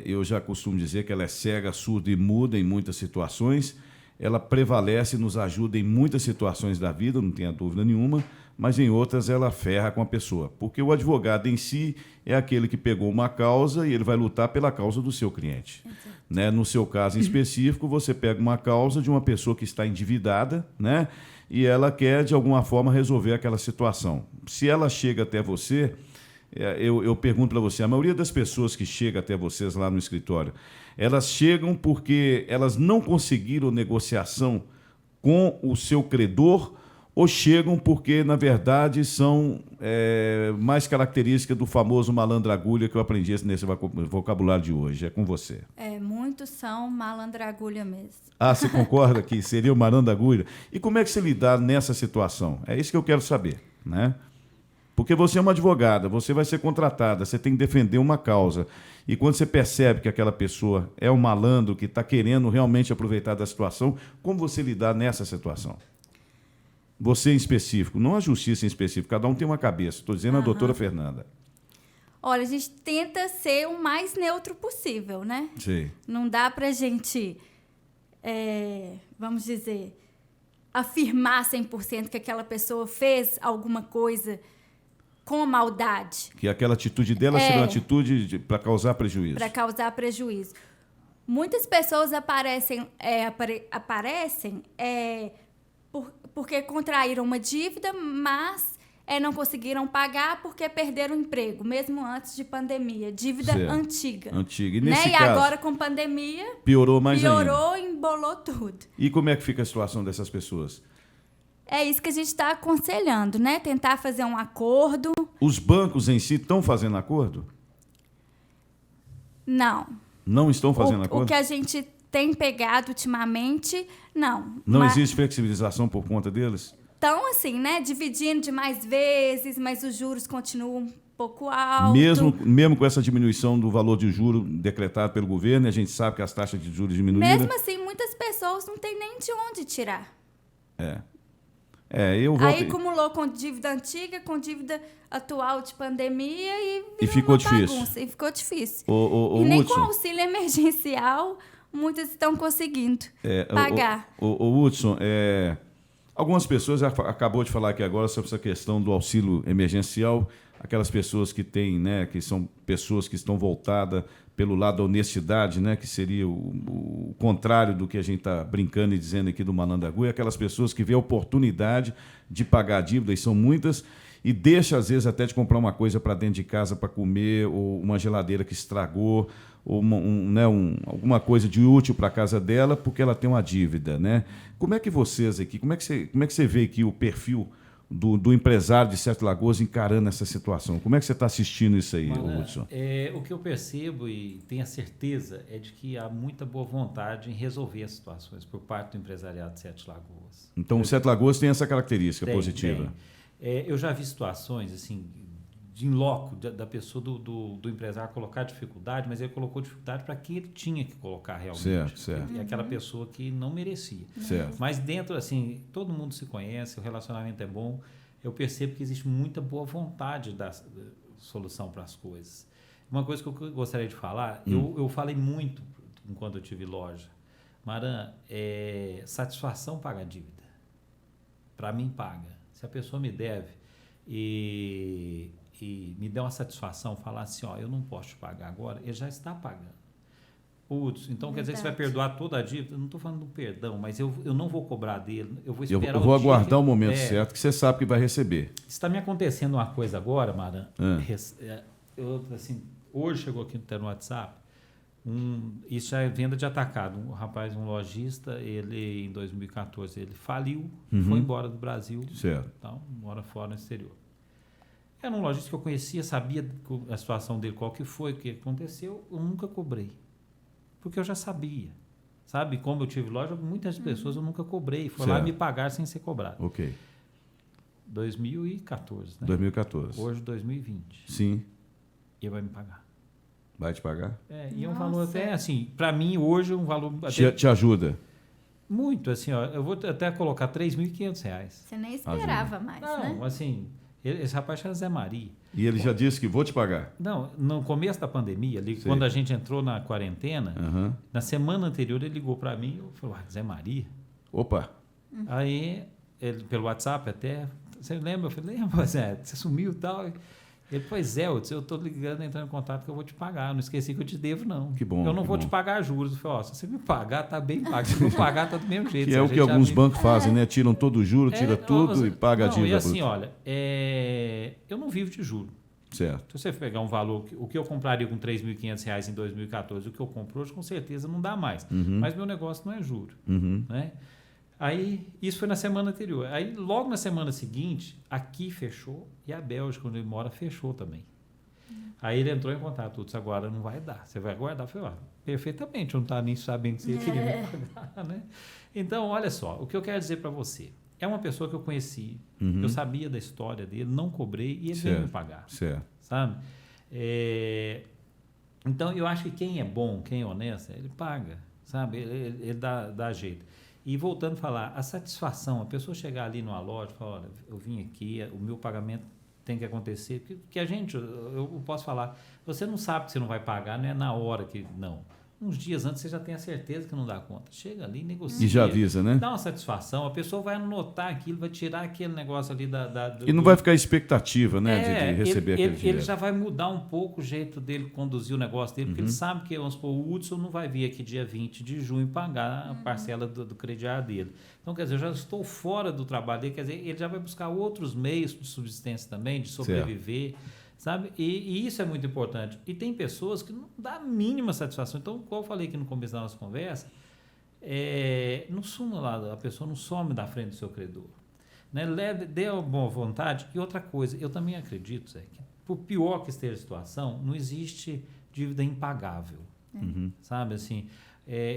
Eu já costumo dizer que ela é cega, surda e muda em muitas situações. Ela prevalece, nos ajuda em muitas situações da vida, não tenha dúvida nenhuma, mas em outras ela ferra com a pessoa. Porque o advogado em si é aquele que pegou uma causa e ele vai lutar pela causa do seu cliente. Né? No seu caso em específico, você pega uma causa de uma pessoa que está endividada, né? E ela quer, de alguma forma, resolver aquela situação. Se ela chega até você, eu pergunto para você, a maioria das pessoas que chega até vocês lá no escritório, elas chegam porque elas não conseguiram negociação com o seu credor ou chegam porque, na verdade, são mais características do famoso malandro-agulha que eu aprendi nesse vocabulário de hoje? É com você. Muitos são malandro-agulha mesmo. Ah, você concorda que seria o malandro-agulha? E como é que você lidar nessa situação? É isso que eu quero saber, né? Porque você é uma advogada, você vai ser contratada, você tem que defender uma causa. E quando você percebe que aquela pessoa é um malandro que está querendo realmente aproveitar da situação, como você lidar nessa situação? Você em específico, não a justiça em específico, cada um tem uma cabeça. Estou dizendo a doutora Fernanda. Olha, a gente tenta ser o mais neutro possível, né? Sim. Não dá para a gente, vamos dizer, afirmar 100% que aquela pessoa fez alguma coisa com maldade. Que aquela atitude dela seria uma atitude para causar prejuízo. Para causar prejuízo. Muitas pessoas aparecem porque contraíram uma dívida, mas não conseguiram pagar porque perderam o emprego, mesmo antes de pandemia. Dívida antiga. E nesse E caso, agora, com pandemia, piorou mais ainda. Piorou e embolou tudo. E como é que fica a situação dessas pessoas? É isso que a gente está aconselhando, né? Tentar fazer um acordo. Os bancos em si estão fazendo acordo? Não. Não estão fazendo acordo? O que a gente tem pegado ultimamente, não. Não existe flexibilização por conta deles? Então, assim, né? Dividindo de mais vezes, mas os juros continuam um pouco altos. Mesmo com essa diminuição do valor de juro decretado pelo governo, a gente sabe que as taxas de juros diminuíram. Mesmo assim, muitas pessoas não têm nem de onde tirar. Aí acumulou com dívida antiga, com dívida atual de pandemia e ficou difícil. Bagunça, e ficou difícil. E nem Hudson, com auxílio emergencial, muitas estão conseguindo pagar. O Hudson, algumas pessoas, acabou de falar aqui agora sobre essa questão do auxílio emergencial, aquelas pessoas que têm, né, que são pessoas que estão voltadas pelo lado da honestidade, né, que seria o contrário do que a gente está brincando e dizendo aqui do malandro-agulha, aquelas pessoas que vêem a oportunidade de pagar a dívida, e são muitas, e deixa, às vezes, até de comprar uma coisa para dentro de casa para comer, ou uma geladeira que estragou, ou alguma coisa de útil para a casa dela, porque ela tem uma dívida, né? Como é que vocês aqui, como é que você vê aqui o perfil do empresário de Sete Lagoas encarando essa situação? Como é que você está assistindo isso aí, Hudson? O que eu percebo e tenho a certeza é de que há muita boa vontade em resolver as situações por parte do empresariado de Sete Lagoas. Então, o Sete Lagoas tem essa característica positiva. Eu já vi situações assim, de in loco, da pessoa, do empresário colocar dificuldade, mas ele colocou dificuldade para quem ele tinha que colocar realmente. Certo. E aquela pessoa que não merecia. Certo. Mas dentro, assim, todo mundo se conhece, o relacionamento é bom. Eu percebo que existe muita boa vontade solução para as coisas. Uma coisa que eu gostaria de falar, eu falei muito enquanto eu tive loja. Maran, satisfação paga dívida. Para mim, paga. Se a pessoa me deve e me der uma satisfação, falar assim, ó, eu não posso te pagar agora, ele já está pagando. Putz, então quer dizer que você vai perdoar toda a dívida? Eu não estou falando do perdão, mas eu não vou cobrar dele, eu vou esperar eu vou aguardar o momento certo que você sabe que vai receber. Está me acontecendo uma coisa agora, Maran. Assim, hoje chegou aqui no WhatsApp, isso já é venda de atacado. Um rapaz, um lojista, ele em 2014 ele faliu, foi embora do Brasil, certo. Então, mora fora no exterior. Era um lojista que eu conhecia, sabia a situação dele, qual que foi, o que aconteceu, eu nunca cobrei. Porque eu já sabia. Sabe? Como eu tive loja, muitas pessoas eu nunca cobrei. Foi lá me pagar sem ser cobrado. Ok. 2014, né? 2014. Hoje, 2020. Sim. E ele vai me pagar. Vai te pagar? E é um valor até, assim, para mim, hoje, um valor... Até te ajuda? Muito, assim, ó. Eu vou até colocar R$3.500. Você nem esperava mais, né? Não, assim... Esse rapaz chama Zé Maria. E ele já disse que vou te pagar? Não, no começo da pandemia, quando a gente entrou na quarentena, na semana anterior ele ligou para mim e falou, Zé Maria? Opa! Aí, ele, pelo WhatsApp até, você lembra? Eu falei, lembra, Zé, você sumiu e tal. Ele, pois é, eu estou ligando, entrando em contato que eu vou te pagar. Não esqueci que eu te devo, não. Que bom. Eu não vou te pagar juros. Eu falei, se você me pagar, tá bem pago. Se não pagar, tá do mesmo jeito. Que é o que alguns bancos fazem, né? Tiram todo o juro, tira tudo e paga a dívida. E assim, olha, eu não vivo de juro. Certo. Se você pegar um valor, o que eu compraria com R$3.500 em 2014, o que eu compro hoje, com certeza não dá mais. Mas meu negócio não é juro. Né? Aí, isso foi na semana anterior. Aí, logo na semana seguinte, aqui fechou e a Bélgica, onde ele mora, fechou também. Aí ele entrou em contato, disse, agora não vai dar, você vai aguardar. Eu falei, perfeitamente, eu não estava nem sabendo que você queria me pagar, né? Então, olha só, o que eu quero dizer para você, é uma pessoa que eu conheci, eu sabia da história dele, não cobrei e ele veio me pagar. Certo. Sabe? Então, eu acho que quem é bom, quem é honesto, ele paga, sabe? Ele dá jeito. E voltando a falar, a satisfação, a pessoa chegar ali numa loja e falar, olha, eu vim aqui, o meu pagamento tem que acontecer, porque a gente, eu posso falar, você não sabe que você não vai pagar, não é na hora que não. Uns dias antes você já tem a certeza que não dá conta. Chega ali, negocia. E já avisa, né? Dá uma satisfação, a pessoa vai anotar aquilo, vai tirar aquele negócio ali E não vai ficar expectativa, né, de receber aquele dinheiro. Ele já vai mudar um pouco o jeito dele conduzir o negócio dele, porque ele sabe que, vamos supor, o Hudson não vai vir aqui dia 20 de junho pagar a parcela do crediário dele. Então, quer dizer, eu já estou fora do trabalho dele, quer dizer, ele já vai buscar outros meios de subsistência também, de sobreviver. Certo. Sabe? E isso é muito importante. E tem pessoas que não dá a mínima satisfação. Então, como eu falei aqui no começo da nossa conversa, não suma lá, a pessoa não some da frente do seu credor. Né? Dê a boa vontade. E outra coisa, eu também acredito, Zé, que por pior que esteja a situação, não existe dívida impagável. Sabe? Assim,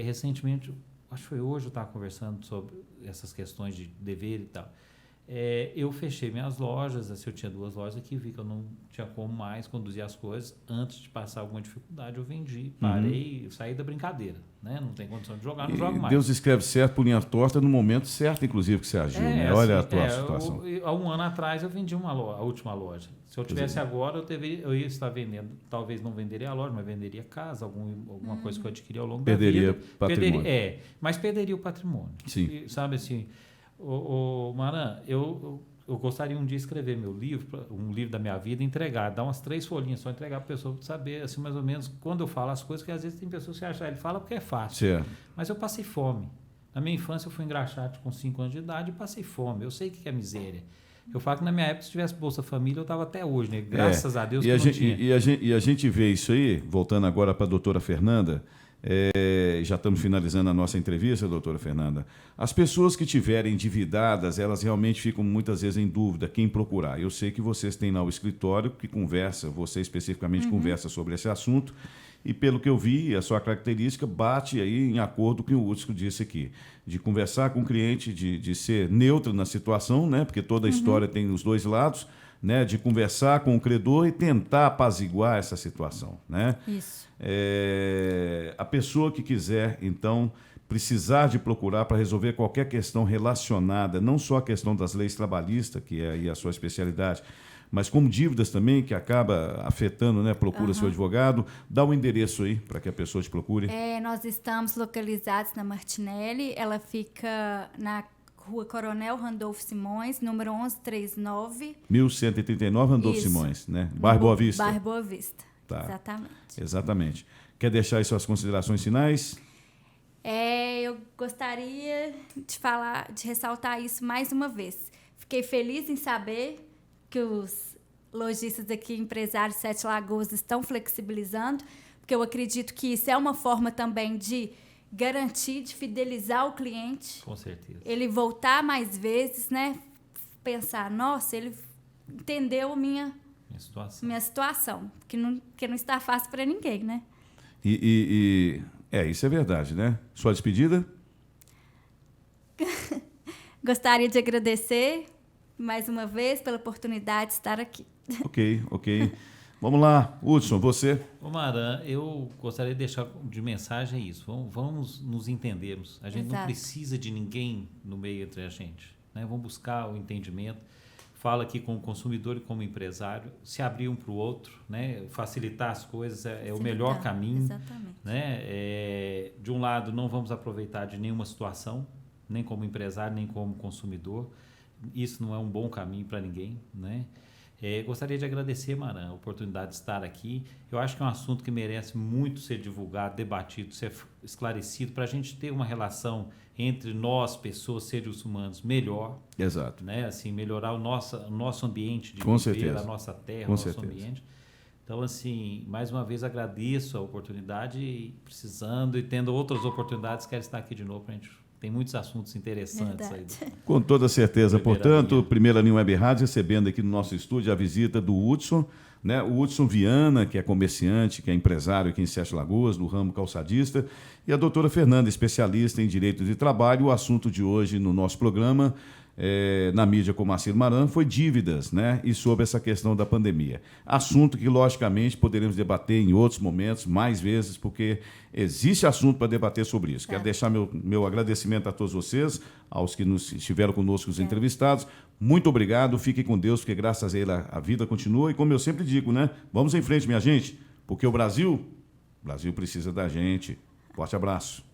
recentemente, acho que foi hoje, eu estava conversando sobre essas questões de dever e tal. Eu fechei minhas lojas, assim, eu tinha 2 lojas aqui, vi que eu não tinha como mais conduzir as coisas. Antes de passar alguma dificuldade, eu vendi, parei, saí da brincadeira. Né? Não tem condição de jogar, não jogo mais. Deus escreve certo por linha torta no momento certo, inclusive, que você agiu. Né? Olha a tua situação. Há um ano atrás eu vendi a última loja. Se eu tivesse agora, eu ia estar vendendo. Talvez não venderia a loja, mas venderia casa, alguma coisa que eu adquiri ao longo da vida. Perderia patrimônio. Mas perderia o patrimônio. Sim. E, sabe assim... Maran, eu gostaria um dia de escrever meu livro, um livro da minha vida, entregar, dar umas 3 folhinhas, só entregar para a pessoa saber, assim, mais ou menos, quando eu falo as coisas, que às vezes tem pessoas que acham, ele fala porque é fácil. Certo. Mas eu passei fome. Na minha infância eu fui engraxate com 5 anos de idade e passei fome. Eu sei o que é miséria. Eu falo que na minha época, se tivesse Bolsa Família, eu estava até hoje, né? Graças a Deus que não tinha. E a gente vê isso aí, voltando agora para a doutora Fernanda, já estamos finalizando a nossa entrevista, doutora Fernanda. As pessoas que tiverem endividadas, elas realmente ficam muitas vezes em dúvida quem procurar. Eu sei que vocês têm lá o escritório que conversa, você especificamente conversa sobre esse assunto, e pelo que eu vi, a sua característica bate aí em acordo com o que o Hudson disse aqui, de conversar com o cliente, de ser neutro na situação, né? Porque toda a história tem os 2 lados, né, de conversar com o credor e tentar apaziguar essa situação. Né? Isso. A pessoa que quiser, então, precisar de procurar para resolver qualquer questão relacionada, não só a questão das leis trabalhistas, que é aí a sua especialidade, mas como dívidas também, que acaba afetando, né? Procura seu advogado. Dá o endereço aí para que a pessoa te procure. Nós estamos localizados na Martinelli, ela fica na Rua Coronel Randolfo Simões, número 1139. 1139 Randolfo Isso. Simões, né? Bairro Boa Vista. Bairro Boa Vista, Tá. exatamente. Exatamente. Quer deixar aí suas considerações finais? Eu gostaria de ressaltar isso mais uma vez. Fiquei feliz em saber que os lojistas aqui, empresários de Sete Lagoas, estão flexibilizando, porque eu acredito que isso é uma forma também de garantir, de fidelizar o cliente. Com certeza. Ele voltar mais vezes, né? Pensar, nossa, ele entendeu minha situação, que não está fácil para ninguém, né? Isso é verdade, né? Sua despedida? Gostaria de agradecer mais uma vez pela oportunidade de estar aqui. Ok. Vamos lá, Hudson, você? Ô Maran, eu gostaria de deixar de mensagem isso. Vamos nos entendermos. A gente não precisa de ninguém no meio entre a gente, né? Vamos buscar o entendimento. Fala aqui como consumidor e como empresário, se abrir um para o outro, né? Facilitar as coisas é o melhor caminho. Exatamente. Né? De um lado, não vamos aproveitar de nenhuma situação, nem como empresário, nem como consumidor. Isso não é um bom caminho para ninguém, né? Gostaria de agradecer, Maran, a oportunidade de estar aqui. Eu acho que é um assunto que merece muito ser divulgado, debatido, ser esclarecido, para a gente ter uma relação entre nós, pessoas, seres humanos, melhor. Exato. Né? Assim, melhorar o nosso ambiente de Com viver, certeza. a nossa terra, Com o nosso certeza. ambiente. Então, assim, mais uma vez agradeço a oportunidade e precisando e tendo outras oportunidades, quero estar aqui de novo para a gente. Tem muitos assuntos interessantes aí. Com toda certeza. Primeira Portanto, linha. Primeira Linha Web Rádio recebendo aqui no nosso estúdio a visita do Hudson, né? O Hudson Viana, que é comerciante, que é empresário aqui em Sete Lagoas, no ramo calçadista, e a doutora Fernanda, especialista em direito de trabalho. O assunto de hoje no nosso programa, na mídia com Marcelo Maran, foi dívidas, né? E sobre essa questão da pandemia. Assunto que, logicamente, poderemos debater em outros momentos, mais vezes, porque existe assunto para debater sobre isso. Quero deixar meu agradecimento a todos vocês, aos que estiveram conosco, os entrevistados. Muito obrigado, fiquem com Deus, porque graças a ele a vida continua. E como eu sempre digo, né? Vamos em frente, minha gente, porque o Brasil precisa da gente. Forte abraço.